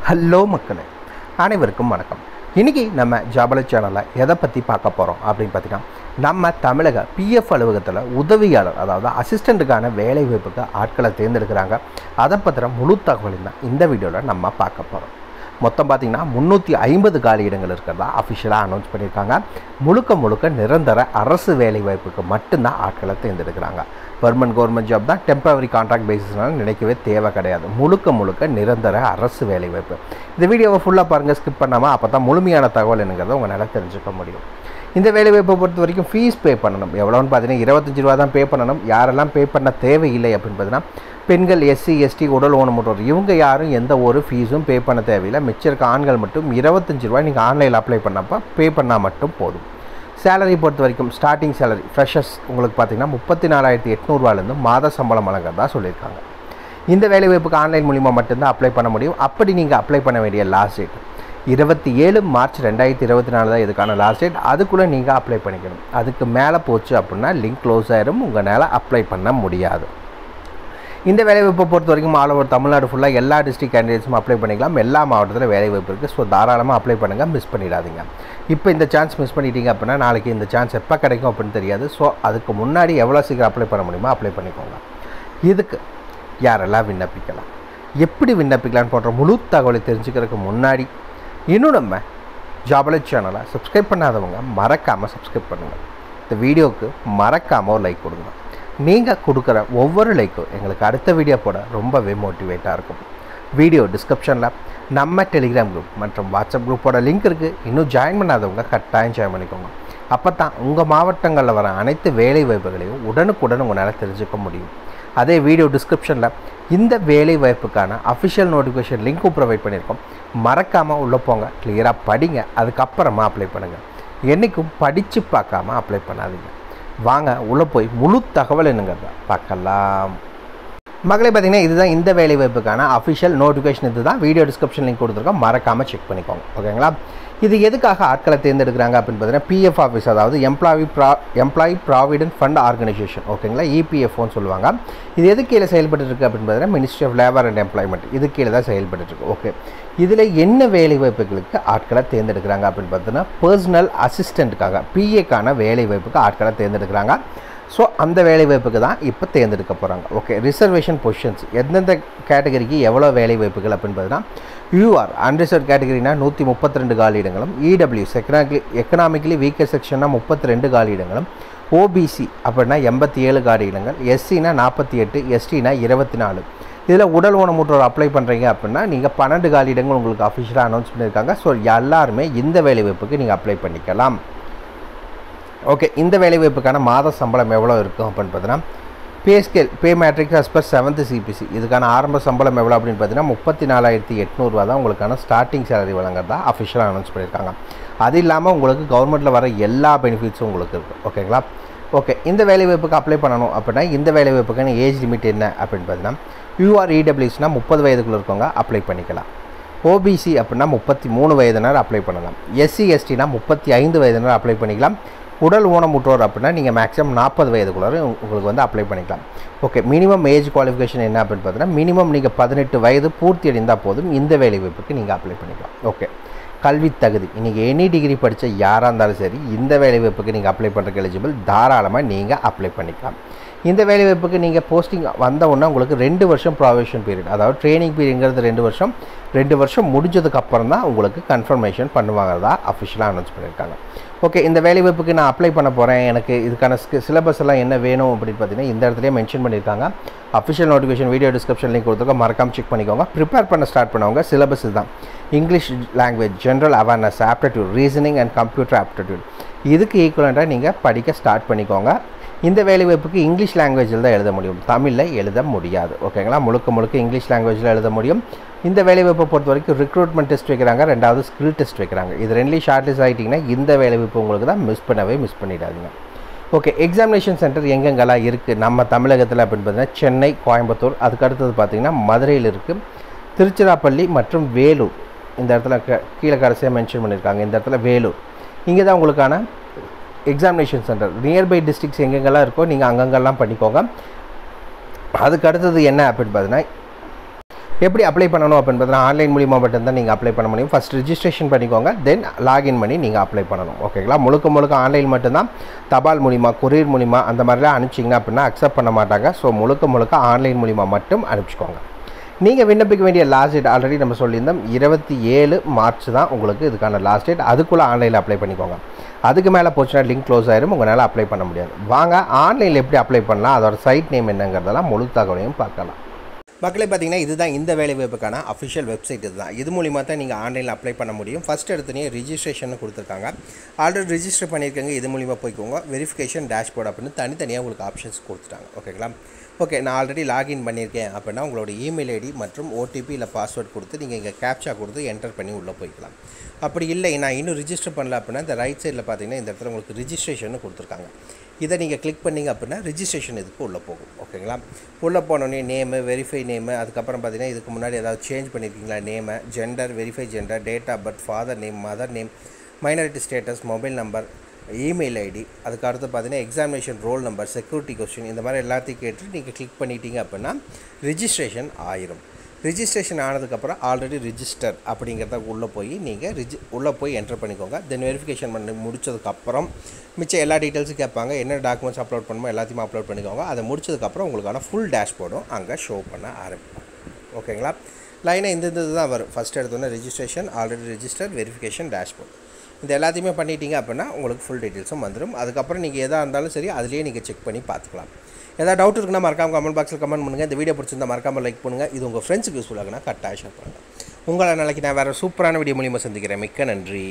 Hello மக்களே, அனைவருக்கும் வணக்கம். இன்றைக்கி நம்ம ஜாபலை சேனலில் எதை பற்றி பார்க்க போகிறோம் அப்படின்னு பார்த்தீங்கன்னா, நம்ம தமிழக பிஎஃப் அலுவலகத்தில் உதவியாளர் அதாவது அசிஸ்டண்ட்டுக்கான வேலை வாய்ப்புக்கு ஆட்களை தேர்ந்தெடுக்கிறாங்க. அதை பற்றின முழு தகவலையும் தான் இந்த வீடியோவில் நம்ம பார்க்க போகிறோம். மொத்தம் பார்த்திங்கன்னா 350 காலி இடங்கள் இருக்கிறதா அஃபிஷியலாக அனௌன்ஸ் பண்ணியிருக்காங்க. முழுக்க நிரந்தர அரசு வேலை வாய்ப்புக்கு மட்டும்தான் ஆட்களை தேர்ந்தெடுக்கிறாங்க. கவர்மெண்ட் ஜாப் தான், டெம்பரரி கான்ட்ராக்ட் பேசிஸ்னால நினைக்கவே தேவை கிடையாது. முழுக்க நிரந்தர அரசு வேலை வாய்ப்பு. இந்த வீடியோவை ஃபுல்லாக பாருங்கள், ஸ்கிப் பண்ணாமல். அப்போ தான் முழுமையான தகவல் என்னங்கிறத உங்களால் தெரிஞ்சுக்க முடியும். இந்த வேலை வாய்ப்பை பொறுத்த வரைக்கும் ஃபீஸ் பே பண்ணணும். எவ்வளோன்னு பார்த்தீங்கன்னா 25 ரூபா தான் பே பண்ணணும். யாரெல்லாம் பே பண்ண தேவையில்லை அப்படின்னு பார்த்தீங்கன்னா, பெண்கள், எஸ்சி, எஸ்டி, உடல் ஊனமுற்றோர் இவங்க யாரும் எந்த ஒரு ஃபீஸும் பே பண்ண தேவையில்லை. மிச்சம் இருக்க ஆண்கள் மட்டும் 25 ரூபாய் நீங்கள் ஆன்லைனில் அப்ளை பண்ணப்போ பே பண்ணால் மட்டும் போதும். சேலரி பொறுத்த வரைக்கும் ஸ்டார்டிங் சேலரி ஃப்ரெஷர்ஸ் உங்களுக்கு பார்த்திங்கன்னா 34,800 மாத சம்பளம் வழங்குறதா சொல்லியிருக்காங்க. இந்த வேலைவாய்ப்புக்கு ஆன்லைன் மூலிமா மட்டும்தான் அப்ளை பண்ண முடியும். அப்படி நீங்கள் அப்ளை பண்ண வேண்டிய லாஸ்ட் டேட் 27 மார்ச் 2024 தான் இதுக்கான லாஸ்ட் டேட். அதுக்குள்ளே நீங்கள் அப்ளை பண்ணிக்கணும். அதுக்கு மேலே போச்சு அப்படின்னா லிங்க் க்ளோஸ் ஆகிடும், உங்களால் அப்ளை பண்ண முடியாது. இந்த வேலைவாய்ப்பை பொறுத்த வரைக்கும் ஆல் ஓவர் தமிழ்நாடு ஃபுல்லாக எல்லா டிஸ்ட்ரிக்ட் கேண்டிடேட்ஸும் அப்ளை பண்ணிக்கலாம். எல்லா மாவட்டத்தில் வேலைவாய்ப்பு இருக்குது. ஸோ தாராளமாக அப்ளை பண்ணுங்கள், மிஸ் பண்ணிடாதீங்க. இப்போ இந்த சான்ஸ் மிஸ் பண்ணிட்டீங்க அப்படின்னா நாளைக்கு இந்த சான்ஸ் எப்போ கிடைக்கும் அப்படின்னு தெரியாது. ஸோ அதுக்கு முன்னாடி எவ்வளோ சீக்கிரம் அப்ளை பண்ண முடியுமோ அப்ளை பண்ணிக்கோங்க. இதுக்கு யாரெல்லாம் விண்ணப்பிக்கலாம், எப்படி விண்ணப்பிக்கலான்னு போன்ற முழு தகவலை தெரிஞ்சுக்கிறதுக்கு முன்னாடி இன்னும் நம்ம ஜாபலை சேனலை சப்ஸ்கிரைப் பண்ணாதவங்க மறக்காமல் சப்ஸ்கிரைப் பண்ணுங்கள். இந்த வீடியோவுக்கு மறக்காமல் ஒரு லைக் கொடுங்க. நீங்கள் கொடுக்குற ஒவ்வொரு லைக்கும் எங்களுக்கு அடுத்த வீடியோ போட ரொம்பவே மோட்டிவேட்டாக இருக்கும். வீடியோ டிஸ்கிரிப்ஷனில் நம்ம டெலிகிராம் குரூப் மற்றும் வாட்ஸ்அப் குரூப்போட லிங்க் இருக்குது. இன்னும் ஜாயின் பண்ணாதவங்க கட்டாயம் ஜாயின் பண்ணிக்கோங்க. அப்போ தான் உங்கள் மாவட்டங்களில் வர அனைத்து வேலை வாய்ப்புகளையும் உடனுக்குடன் உங்களால் தெரிஞ்சுக்க முடியும். அதே வீடியோ டிஸ்கிரிப்ஷனில் இந்த வேலை வாய்ப்புக்கான அஃபிஷியல் நோட்டிஃபிகேஷன் லிங்க்கும் ப்ரொவைட் பண்ணியிருக்கோம். மறக்காமல் உள்ளே போங்க, கிளியராக படிங்க, அதுக்கப்புறமா அப்ளை பண்ணுங்கள். என்றைக்கும் படித்து பார்க்காம அப்ளை பண்ணாதீங்க. வாங்க உள்ளே போய் முழு தகவல் என்னங்கிறத பார்க்கலாம். மகளே, பார்த்திங்கன்னா இதுதான் இந்த வேலை வாய்ப்புக்கான அஃபிஷியல் நோட்டிஃபிகேஷன். இது தான் வீடியோ டிஸ்கிரிப்ஷன் லிங்க் கொடுத்துருக்கோம், மறக்காமல் செக் பண்ணிக்கோங்க. ஓகேங்களா? இது எதுக்காக ஆட்களை தேர்ந்தெடுக்கிறாங்க அப்படின்னு பார்த்தீங்கன்னா, பிஎஃப் ஆஃபீஸ் அதாவது எம்ப்ளாயி ப்ராவிடென்ட் ஃபண்ட் ஆர்கனைசேஷன், ஓகேங்களா, இபிஎஃப்ஓன்னு சொல்லுவாங்க. இது எது கீழே செயல்பட்டுருக்கு அப்படின்னு பார்த்தீங்கன்னா, ministry of labour and employment இது கீழே தான் செயல்பட்டுருக்கு. ஓகே, இதில் என்ன வேலை வாய்ப்புகளுக்கு ஆட்களை தேர்ந்தெடுக்கிறாங்க அப்படின்னு பார்த்தீங்கன்னா, பர்சனல் அசிஸ்டண்ட்டுக்காக பிஏக்கான வேலை வாய்ப்புக்கு ஆட்களை தேர்ந்தெடுக்கிறாங்க. ஸோ அந்த வேலை வாய்ப்புக்கு தான் இப்போ தேர்ந்தெடுக்க போகிறாங்க. ஓகே, ரிசர்வேஷன் பொசிஷன்ஸ் எந்தெந்த கேட்டகரிக்கு எவ்வளோ வேலை வாய்ப்புகள் அப்படின்னு பார்த்தீங்கன்னா, யூஆர் அன்ரிசர்வ் கேட்டகரினா 132 காலி இடங்களும், இடபிள்யூஎஸ் எக்கனாமிக்கலி வீக்கர் செக்ஷன்னா 32 காலி இடங்களும், ஓபிசி அப்படின்னா 87 காலி இடங்கள், எஸ்சினா 48, எஸ்டினா 24. இதில் உடல் ஊனமுற்றோர் அப்ளை பண்ணுறீங்க அப்படின்னா நீங்கள் 12 காலி இடங்கள் உங்களுக்கு அஃபிஷியலாக அனௌன்ஸ் பண்ணியிருக்காங்க. ஸோ எல்லாருமே இந்த வேலை வாய்ப்புக்கு நீங்கள் அப்ளை பண்ணிக்கலாம். ஓகே, இந்த வேலைவாய்ப்புக்கான மாத சம்பளம் எவ்வளோ இருக்கும் அப்படின்னு பார்த்தீங்கன்னா, pay matrix as per 7th CPC இதுக்கான ஆரம்ப சம்பளம் எவ்வளோ அப்படின்னு பார்த்தீங்கன்னா 34,800 தான் உங்களுக்கான ஸ்டார்டிங் சேலரி வழங்குறதா அஃபிஷியலாக அனௌன்ஸ் பண்ணியிருக்காங்க. அது இல்லாமல் உங்களுக்கு கவர்மெண்ட்டில் வர எல்லா பெனிஃபிட்ஸும் உங்களுக்கு இருக்குது. ஓகேங்களா? ஓகே, இந்த வேலைவாய்ப்புக்கு அப்ளை பண்ணணும் அப்படின்னா இந்த வேலைவாய்ப்புக்கான ஏஜ் லிமிட் என்ன அப்படின்னு பார்த்தீங்கன்னா, யூஆர் இடபிள்யூஎஸ்னால் 30 வயதுக்குள்ளே இருக்கவங்க அப்ளை பண்ணிக்கலாம். ஓபிசி அப்படின்னா 33 வயதினர் அப்ளை பண்ணலாம். எஸ்சி எஸ்டினா 35 வயதினர் அப்ளை பண்ணிக்கலாம். உடல் ஊனமுற்றோர் அப்படின்னா நீங்கள் மேக்ஸிமம் 40 வயதுக்குள்ளே உங்களுக்கு வந்து அப்ளை பண்ணிக்கலாம். ஓகே, மினிமம் ஏஜ் குவாலிஃபிகேஷன் என்ன அப்படின்னு பார்த்தீங்கன்னா, மினிமம் நீங்கள் 18 வயது பூர்த்தி அடைந்தால் போதும் இந்த வேலை வாய்ப்புக்கு நீங்கள் அப்ளை பண்ணிக்கலாம். ஓகே, கல்வி தகுதி நீங்கள் எனி டிகிரி படித்த யாராக இருந்தாலும் சரி இந்த வேலை வாய்ப்புக்கு நீங்கள் அப்ளை பண்ணுறதுக்கு எலிஜிபிள். தாராளமாக நீங்கள் அப்ளை பண்ணிக்கலாம். இந்த வேலை வாய்ப்புக்கு நீங்கள் போஸ்டிங் வந்த உடனே உங்களுக்கு 2 வருஷம் ப்ராவிஷன் பீரியட், அதாவது ட்ரைனிங் பீரியட்ங்கிறது 2 வருஷம் முடிஞ்சதுக்கப்புறம் தான் உங்களுக்கு கன்ஃபர்மேஷன் பண்ணுவாங்கிறதா அஃபிஷியலாக அனௌன்ஸ் பண்ணியிருக்காங்க. ஓகே, இந்த வேலை வாய்ப்புக்கு நான் அப்ளை பண்ண போகிறேன், எனக்கு இதுக்கான சிலபஸ் எல்லாம் என்ன வேணும் அப்படின்னு பார்த்தீங்கன்னா இந்த இடத்துலேயே மென்ஷன் பண்ணியிருக்காங்க. Official notification video description link கொடுத்துருக்கோம், மறக்காமல் செக் பண்ணிக்கோங்க. ப்ரிப்பேர் பண்ண ஸ்டார்ட் பண்ணுவாங்க. சிலபஸ் தான் English language, general awareness, aptitude, reasoning and computer aptitude இதுக்கு ஈக்குவலண்ட்டாக நீங்கள் படிக்க ஸ்டார்ட் பண்ணிக்கோங்க. இந்த வேலைவாய்ப்புக்கு இங்கிலீஷ் லாங்குவேஜில் தான் எழுத முடியும், தமிழில் எழுத முடியாது. ஓகேங்களா? முழுக்க இங்கிலீஷ் லாங்குவேஜில் எழுத முடியும். இந்த வேலைவாய்ப்பை பொறுத்த வரைக்கும் ரிக்ரூட்மெண்ட் டெஸ்ட் வைக்கிறாங்க, 2வது ஸ்கில் டெஸ்ட் வைக்கிறாங்க. இது 2லேயும் ஷார்ட் லிஸ்ட் ஆகிட்டிங்கன்னா இந்த வேலைவாய்ப்பு உங்களுக்கு தான், மிஸ் பண்ணிடாதீங்க. ஓகே, எக்ஸாமினேஷன் சென்டர் எங்கெங்கெல்லாம் இருக்குது நம்ம தமிழகத்தில் அப்படின்னு பார்த்தீங்கன்னா, சென்னை, கோயம்புத்தூர், அதுக்கு அடுத்தது பார்த்திங்கன்னா மதுரையில் இருக்குது, திருச்சிராப்பள்ளி மற்றும் வேலூர். இந்த இடத்துல கீழே கடைசியாக மென்ஷன் பண்ணியிருக்காங்க. இந்த இடத்துல வேலூர், இங்கே தான் உங்களுக்கான எக்ஸாமினேஷன் சென்டர். நியர்பை டிஸ்ட்ரிக்ஸ் எங்கெங்கெல்லாம் இருக்கோ நீங்கள் அங்கங்கெல்லாம் பண்ணிக்கோங்க. அதுக்கு அடுத்தது என்ன அப்படின்னு பார்த்தீங்கன்னா, எப்படி அப்ளை பண்ணணும் அப்படின்னு பார்த்தீங்கன்னா ஆன்லைன் மூலிமா மட்டும்தான் நீங்கள் அப்ளை பண்ண முடியும். ஃபஸ்ட் ரிஜிஸ்ட்ரேஷன் பண்ணிக்கோங்க, தென் லாகின் பண்ணி நீங்கள் அப்ளை பண்ணணும். ஓகேங்களா? முழுக்க ஆன்லைன் மட்டும்தான். தபால் மூலிமா, கொரியர் மூலிமா அந்த மாதிரிலாம் அனுப்பிச்சிங்கன்னா அப்படின்னா அக்செப்ட் பண்ண மாட்டாங்க. ஸோ முழுக்க ஆன்லைன் மூலிமா மட்டும் அனுப்பிச்சிக்கோங்க. நீங்கள் விண்ணப்பிக்க வேண்டிய லாஸ்ட் டேட் ஆல்ரெடி நம்ம சொல்லியிருந்தோம், 27 மார்ச் தான் உங்களுக்கு இதுக்கான லாஸ்ட் டேட். அதுக்குள்ளே ஆன்லைனில் அப்ளை பண்ணிக்கோங்க. அதுக்கு மேலே போச்சுன்னா லிங்க் க்ளோஸ் ஆயிரும், உங்களால் அப்ளை பண்ண முடியாது. வாங்க ஆன்லைனில் எப்படி அப்ளை பண்ணலாம், அதோட சைட் நேம் என்னங்கிறதெல்லாம் முழு தகவலையும் பார்க்கலாம். மக்களே பார்த்தீங்கன்னா இதுதான் இந்த வேலைவாய்ப்புக்கான அஃபிஷியல் வெப்சைட். இதுதான். இது மூலிமா தான் நீங்கள் ஆன்லைனில் அப்ளை பண்ண முடியும். ஃபஸ்ட் எடுத்துனே ரிஜிஸ்ட்ரேஷன் கொடுத்துருக்காங்க. ஆல்ரெடி ரிஜிஸ்டர் பண்ணியிருக்கேங்க, இது மூலிமா போய்க்கோங்க. வெரிஃபிகேஷன் டேஷ்போர்ட் அப்படின்னு தனித்தனியாக உங்களுக்கு ஆப்ஷன்ஸ் கொடுத்துட்டாங்க. ஓகேங்களா? ஓகே, நான் ஆல்ரெடி லாகின் பண்ணியிருக்கேன் அப்படின்னா உங்களோட இமெயில் ஐடி மற்றும் ஓடிபி இல்லை பாஸ்வேர்ட் கொடுத்து நீங்கள் இங்கே கேப்சா கொடுத்து என்டர் பண்ணி உள்ளே போய்க்கலாம். அப்படி இல்லை நான் இன்னும் ரிஜிஸ்டர் பண்ணல அப்படின்னா இந்த ரைட் சைடில் பார்த்தீங்கன்னா இந்த இடத்துல உங்களுக்கு ரிஜிஸ்ட்ரேஷன் கொடுத்துருக்காங்க. இதை நீங்கள் கிளிக் பண்ணிங்க அப்படின்னா ரிஜிஸ்ட்ரேஷன் இதுக்கு உள்ளே போகும். ஓகேங்களா? உள்ளே போனோடனே நேமு, வெரிஃபை நேமு, அதுக்கப்புறம் பார்த்தீங்கன்னா இதுக்கு முன்னாடி ஏதாவது சேஞ்ச் பண்ணியிருக்கீங்களா name, gender, verify gender, date of birth, father name, mother name, minority status, mobile number, email ID, அதுக்கு அடுத்து பார்த்தீங்கன்னா examination roll number, security question, இந்த மாதிரி எல்லாத்தையும் கேட்டு நீங்கள் கிளிக் பண்ணிட்டீங்க அப்படின்னா ரிஜிஸ்ட்ரேஷன் ஆயிரும். ரிஜிஸ்ட்ரேஷன் ஆனதுக்கப்புறம் ஆல்ரெடி ரிஜிஸ்டர் அப்படிங்கிறத உள்ளே போய் நீங்கள் உள்ளே போய் என்டர் பண்ணிக்கோங்க. தென் வெரிஃபிகேஷன் பண்ணி முடிச்சதுக்கப்புறம் மிச்சம் எல்லா டீட்டெயில்ஸும் கேட்பாங்க. என்ன டாக்குமெண்ட்ஸ் அப்லோட் பண்ணுமோ எல்லாத்தையுமே அப்லோட் பண்ணிக்கோங்க. அதை முடிச்சதுக்கப்புறம் உங்களுக்கான ஃபுல் டேஷ்போர்டும் அங்கே ஷோ பண்ண ஆரம்பிக்கும். ஓகேங்களா? லைனாக இந்த தான் வரும். ஃபஸ்ட் எடுத்தோன்னே registration, already register, verification, dashboard. இந்த எல்லாத்தையுமே பண்ணிட்டீங்க அப்படின்னா உங்களுக்கு ஃபுல் டீட்டெயில்ஸும் வந்துடும். அதுக்கப்புறம் நீங்கள் எதாக இருந்தாலும் சரி அதிலேயே நீங்கள் செக் பண்ணி பார்த்துக்கலாம். ஏதாவது டவுட் இருக்குன்னா மறக்காமல் கமெண்ட் பாக்ஸில் கமெண்ட் பண்ணுங்கள். இந்த வீடியோ பிடிச்சிருந்தா மறக்காமல் லைக் பண்ணுங்கள். இது உங்கள் ஃப்ரெண்ட்ஸுக்கு யூஸ்ஃபுல்லாகுன்னா கட்டாயம் ஷேர் பண்ணுங்கள். உங்களை நாளைக்கு நான் வேறு சூப்பரான வீடியோ மூலியமாக சந்திக்கிறேன். மிக்க நன்றி.